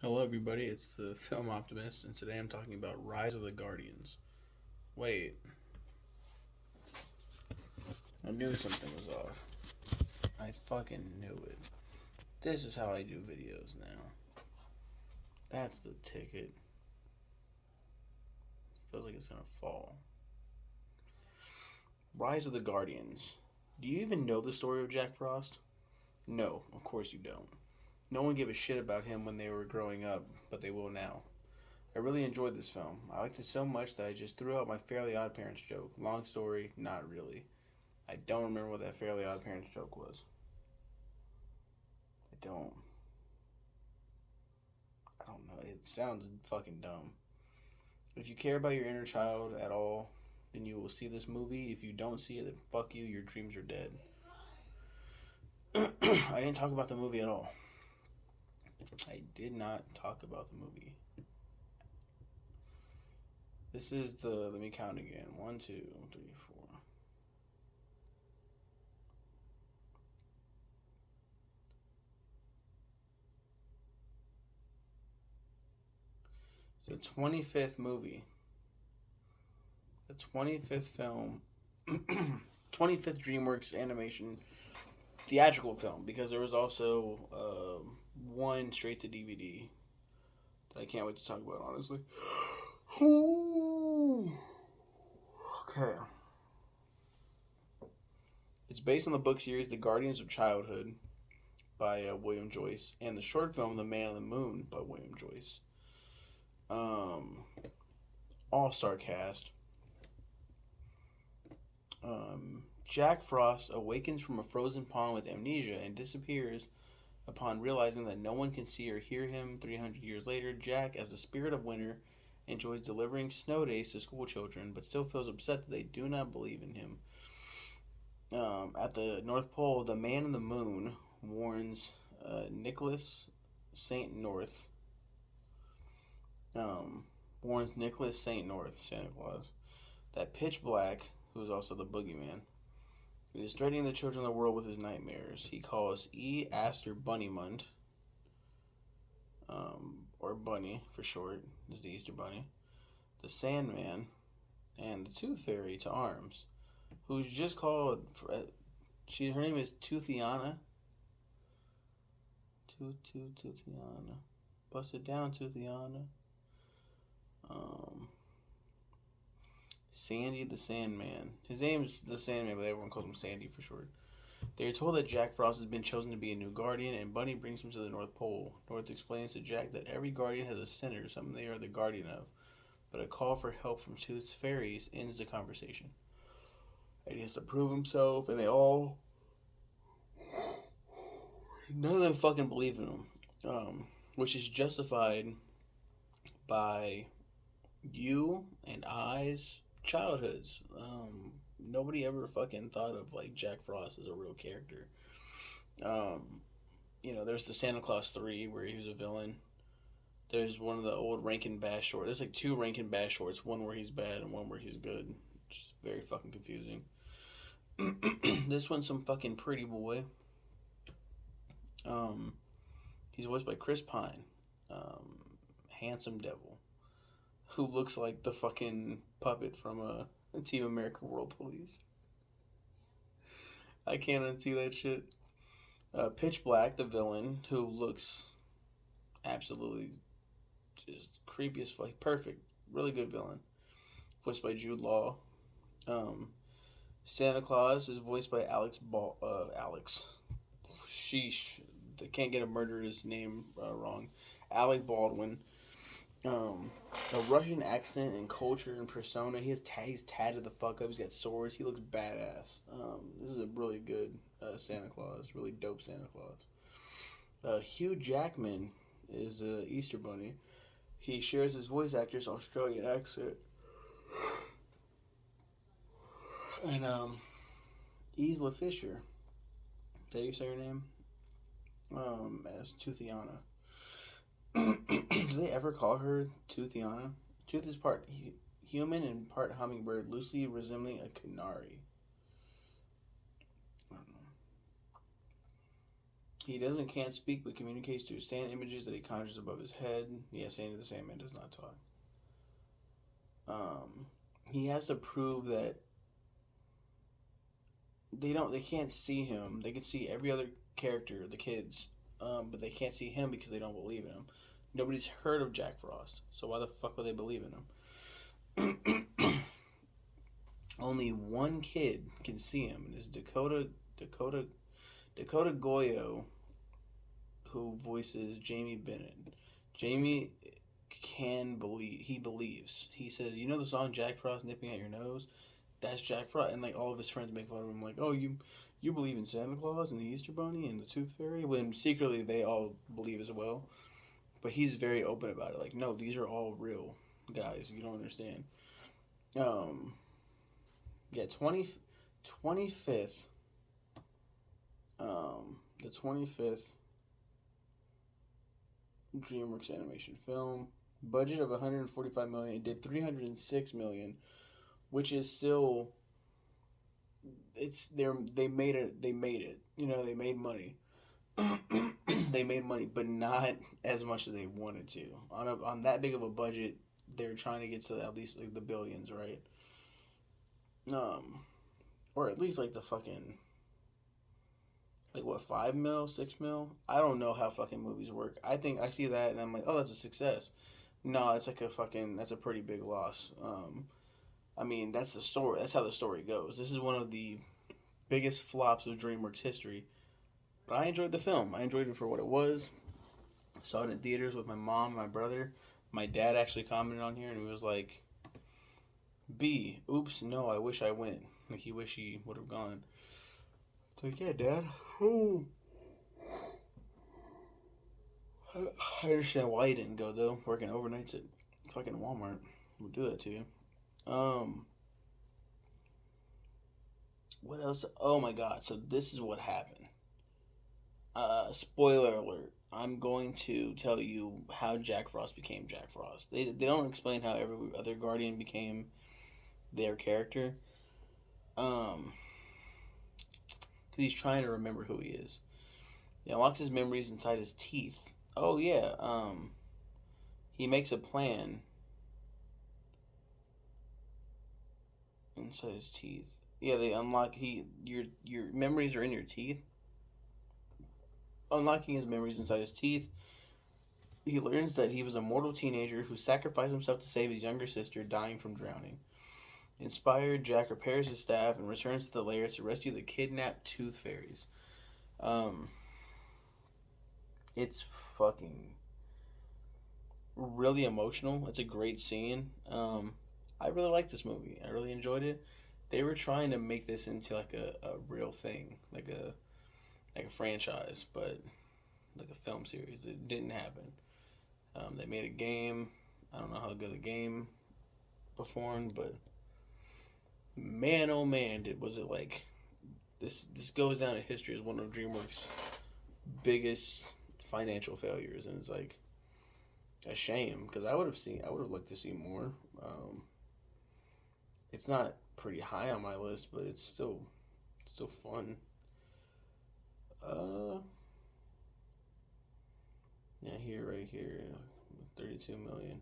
Hello, everybody. It's the film Optimist, and today I'm talking about Rise of the Guardians. Wait, I knew something was off. I fucking knew it. This is how I do videos now. That's the ticket. Feels like it's gonna fall. Rise of the Guardians. Do you even know the story of Jack Frost? No, of course you don't. No one gave a shit about him when they were growing up, but they will now. I really enjoyed this film. I liked it so much that I just threw out my Fairly Odd Parents joke. Long story, not really. I don't remember what that Fairly Odd Parents joke was. I don't. I don't know. It sounds fucking dumb. If you care about your inner child at all, then you will see this movie. If you don't see it, then fuck you. Your dreams are dead. I didn't talk about the movie at all. I did not talk about the movie. This is the. Let me count again. 1, 2, 3, 4. It's the 25th movie. The 25th film. 25th DreamWorks animation theatrical film, because there was also one straight to DVD that I can't wait to talk about, honestly. Okay. It's based on the book series The Guardians of Childhood by William Joyce and the short film The Man on the Moon by William Joyce. All-star cast. Jack Frost awakens from a frozen pond with amnesia and disappears upon realizing that no one can see or hear him. 300 years later, Jack, as the spirit of winter, enjoys delivering snow days to school children, but still feels upset that they do not believe in him. At the North Pole, the Man in the Moon warns Nicholas Saint North. Saint North, Santa Claus, that Pitch Black, who is also the boogeyman, is threatening the children of the world with his nightmares. He calls E. Aster Bunnymund, or Bunny for short, is the Easter Bunny, the Sandman, and the Tooth Fairy to arms, who's just called. Her name is Toothiana. Toothiana. Bust it down, Toothiana. Sandy the Sandman. His name's the Sandman, but everyone calls him Sandy for short. They are told that Jack Frost has been chosen to be a new guardian, and Bunny brings him to the North Pole. North explains to Jack that every guardian has a center, something they are the guardian of, but a call for help from Tooth's fairies ends the conversation. And he has to prove himself, and they all. None of them fucking believe in him, which is justified by you and I's childhoods. Nobody ever fucking thought of like Jack Frost as a real character. There's the Santa Claus 3 where he was a villain. There's one of the old Rankin Bass shorts. There's like two Rankin Bass shorts, one where he's bad and one where he's good. Which is very fucking confusing. This one's some fucking pretty boy. He's voiced by Chris Pine. Handsome Devil, who looks like the fucking puppet from Team America World Police. I can't unsee that shit. Pitch Black, the villain, who looks absolutely just creepy as fuck. Perfect. Really good villain. Voiced by Jude Law. Santa Claus is voiced by Alex. Sheesh. They can't get a murderer's name wrong. Alec Baldwin. A Russian accent and culture and persona. He's tatted the fuck up. He's got swords. He looks badass. This is a really good Santa Claus. Really dope Santa Claus. Hugh Jackman is the Easter Bunny. He shares his voice actor's Australian accent. And Isla Fisher. Is that how you say her name? As Toothiana. Do they ever call her Toothiana? Tooth is part human and part hummingbird, loosely resembling a canary. I don't He doesn't can't speak but communicates through sand images that he conjures above his head. Yeah, Sandy the Sandman does not talk. He has to prove that they can't see him. They can see every other character, the kids, but they can't see him because they don't believe in him. Nobody's heard of Jack Frost, so why the fuck would they believe in him? Only one kid can see him, and it's Dakota Goyo, who voices Jamie Bennett. Jamie can believe. He believes. He says, "You know the song Jack Frost nipping at your nose? That's Jack Frost." And like all of his friends make fun of him, like, "Oh, you believe in Santa Claus and the Easter Bunny and the Tooth Fairy?" When secretly they all believe as well. But he's very open about it. Like, no, these are all real guys. You don't understand. Um, yeah, 25th. The 25th DreamWorks animation film. Budget of 145 million. It did 306 million, which is still they made it. They made it. You know, they made money. They made money, but not as much as they wanted to. On that big of a budget, they're trying to get to at least like the billions, right? Um, or at least like the fucking like what 5 mil, 6 mil. I don't know how fucking movies work. I think I see that and I'm like, oh, that's a success. No, it's like a fucking that's a pretty big loss. I mean that's the story. That's how the story goes. This is one of the biggest flops of DreamWorks history. But I enjoyed the film. I enjoyed it for what it was. Saw it in theaters with my mom, my brother. My dad actually commented on here and he was like, "B, oops, no, I wish I went." Like he wish he would have gone. So yeah, Dad. Oh. I understand why you didn't go though. Working overnights at fucking Walmart will do that to you. Um, what else? Oh my God! So this is what happened. Spoiler alert. I'm going to tell you how Jack Frost became Jack Frost. They don't explain how every other Guardian became their character. Um, because he's trying to remember who he is. He unlocks his memories inside his teeth. Oh yeah. He makes a plan inside his teeth. Yeah, they unlock your memories are in your teeth. Unlocking his memories inside his teeth, he learns that he was a mortal teenager who sacrificed himself to save his younger sister, dying from drowning. Inspired, Jack repairs his staff and returns to the lair to rescue the kidnapped tooth fairies. Um, it's fucking really emotional. It's a great scene. I really like this movie. I really enjoyed it. They were trying to make this into like a real thing, like a franchise, but like a film series. It didn't happen. They made a game. I don't know how good the game performed, but man, oh man, was it like this? This goes down in history as one of DreamWorks' biggest financial failures, and it's like a shame because I would have liked to see more. It's not pretty high on my list, but it's still fun. Uh, yeah, right here, 32 million.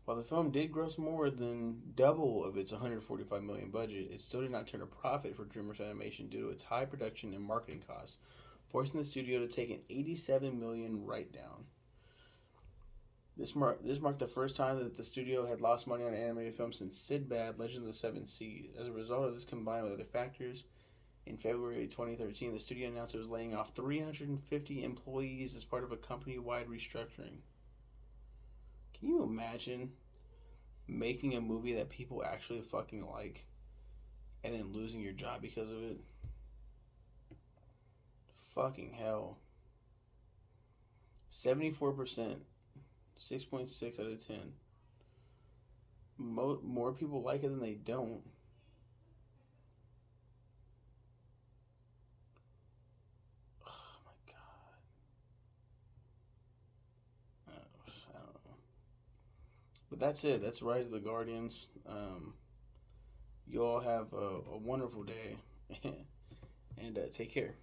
While the film did gross more than double of its 145 million budget, it still did not turn a profit for DreamWorks Animation due to its high production and marketing costs, forcing the studio to take an 87 million write down. This marked the first time that the studio had lost money on an animated film since Sinbad: Legend of the Seven Seas. As a result of this, combined with other factors, in February 2013, the studio announced it was laying off 350 employees as part of a company-wide restructuring. Can you imagine making a movie that people actually fucking like and then losing your job because of it? Fucking hell. 74%, 6.6 out of 10. More people like it than they don't. Oh my god. I don't know. But that's it. That's Rise of the Guardians. You all have a wonderful day and take care.